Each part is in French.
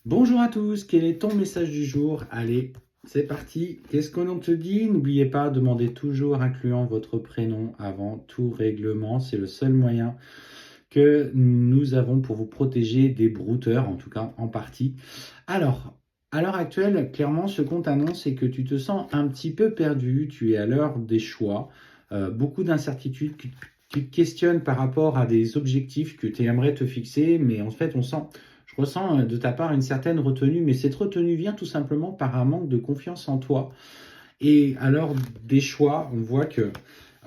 Bonjour à tous, quel est ton message du jour? Allez, c'est parti. Qu'est-ce que l'on te dit? N'oubliez pas, demandez toujours incluant votre prénom avant tout règlement. C'est le seul moyen que nous avons pour vous protéger des brouteurs, en tout cas en partie. Alors, à l'heure actuelle, clairement, ce qu'on t'annonce, c'est que tu te sens un petit peu perdu. Tu es à l'heure des choix, beaucoup d'incertitudes. Tu te questionnes par rapport à des objectifs que tu aimerais te fixer, mais en fait, je ressens de ta part une certaine retenue, mais cette retenue vient tout simplement par un manque de confiance en toi. Et à l'heure des choix, on voit que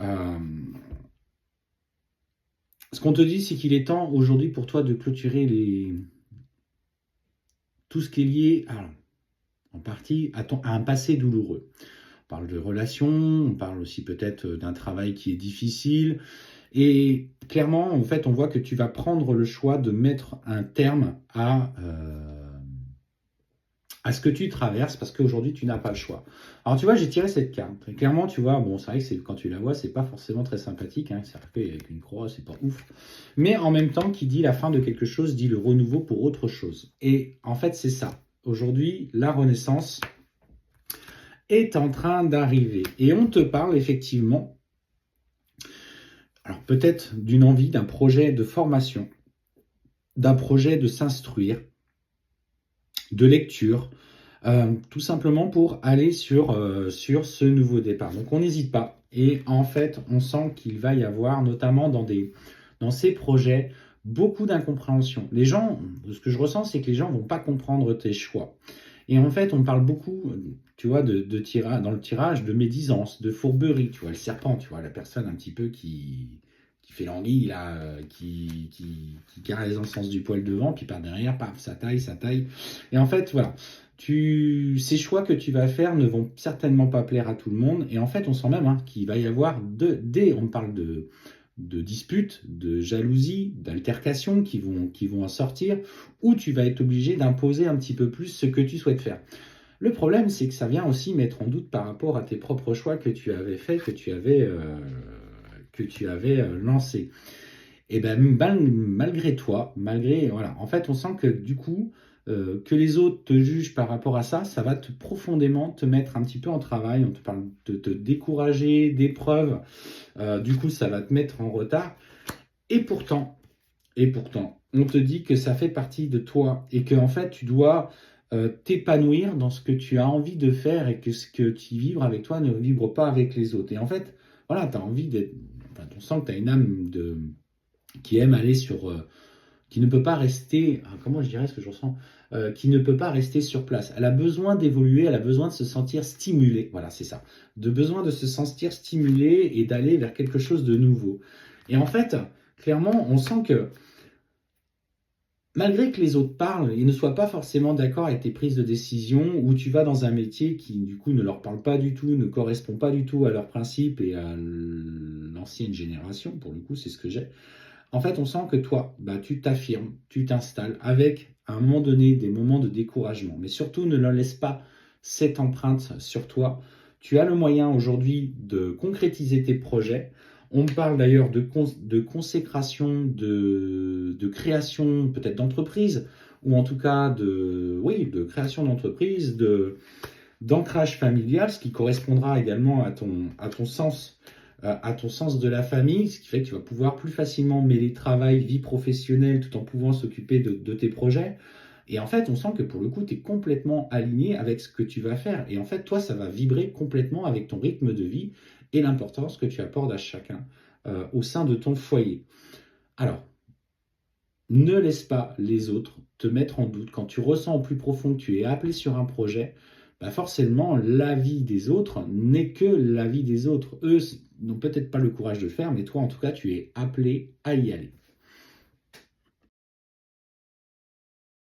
euh, ce qu'on te dit, c'est qu'il est temps aujourd'hui pour toi de clôturer tout ce qui est lié en partie à un passé douloureux. On parle de relations, on parle aussi peut-être d'un travail qui est difficile. Et clairement, en fait, on voit que tu vas prendre le choix de mettre un terme à ce que tu traverses parce qu'aujourd'hui, tu n'as pas le choix. Alors, tu vois, j'ai tiré cette carte. Et clairement, tu vois, bon, c'est vrai que quand tu la vois, c'est pas forcément très sympathique. C'est avec une croix, c'est pas ouf. Mais en même temps, qui dit la fin de quelque chose, dit le renouveau pour autre chose. Et en fait, c'est ça. Aujourd'hui, la renaissance est en train d'arriver. Et on te parle effectivement, alors peut-être d'une envie, d'un projet de formation, d'un projet de s'instruire, de lecture, tout simplement pour aller sur ce nouveau départ. Donc on n'hésite pas. Et en fait, on sent qu'il va y avoir, notamment dans ces projets, beaucoup d'incompréhension. Les gens, ce que je ressens, c'est que les gens ne vont pas comprendre tes choix. Et en fait, on parle beaucoup, tu vois, dans le tirage, de médisance, de fourberie, tu vois, le serpent, tu vois, la personne un petit peu qui fait l'anguille, là, qui caresse dans le sens du poil devant, puis par derrière, paf, ça taille. Et en fait, voilà, ces choix que tu vas faire ne vont certainement pas plaire à tout le monde. Et en fait, on sent même qu'il va y avoir on parle de disputes, de jalousie, d'altercations qui vont en sortir, où tu vas être obligé d'imposer un petit peu plus ce que tu souhaites faire. Le problème, c'est que ça vient aussi mettre en doute par rapport à tes propres choix que tu avais faits, que tu avais lancés. Et ben malgré toi, voilà, en fait, on sent que du coup, que les autres te jugent par rapport à ça, ça va profondément te mettre un petit peu en travail. On te parle de te décourager, d'épreuves. Du coup, ça va te mettre en retard. Et pourtant, on te dit que ça fait partie de toi et que en fait, tu dois t'épanouir dans ce que tu as envie de faire et que ce que tu vibres avec toi ne vibre pas avec les autres. Et en fait, voilà, tu as envie d'être. Enfin, on sent que tu as une âme qui aime aller qui ne peut pas rester. Comment je dirais ce que je ressens? Qui ne peut pas rester sur place. Elle a besoin d'évoluer, elle a besoin de se sentir stimulée. Voilà, c'est ça. De besoin de se sentir stimulée et d'aller vers quelque chose de nouveau. Et en fait, clairement, on sent que malgré que les autres parlent et ne soient pas forcément d'accord avec tes prises de décision, ou tu vas dans un métier qui, du coup, ne leur parle pas du tout, ne correspond pas du tout à leurs principes et à l'ancienne génération, pour le coup, c'est ce que j'ai. En fait, on sent que toi, bah, tu t'affirmes, tu t'installes avec, à un moment donné, des moments de découragement. Mais surtout, ne leur laisse pas cette empreinte sur toi. Tu as le moyen aujourd'hui de concrétiser tes projets. On parle d'ailleurs de consécration, de création peut-être d'entreprise, ou en tout cas de création d'entreprise, d'ancrage familial, ce qui correspondra également à ton sens de la famille, ce qui fait que tu vas pouvoir plus facilement mêler travail, vie professionnelle, tout en pouvant s'occuper de tes projets. Et en fait, on sent que pour le coup, tu es complètement aligné avec ce que tu vas faire. Et en fait, toi, ça va vibrer complètement avec ton rythme de vie et l'importance que tu apportes à chacun au sein de ton foyer. Alors, ne laisse pas les autres te mettre en doute. Quand tu ressens au plus profond que tu es appelé sur un projet, bah forcément, l'avis des autres n'est que l'avis des autres. Eux n'ont peut-être pas le courage de le faire, mais toi, en tout cas, tu es appelé à y aller.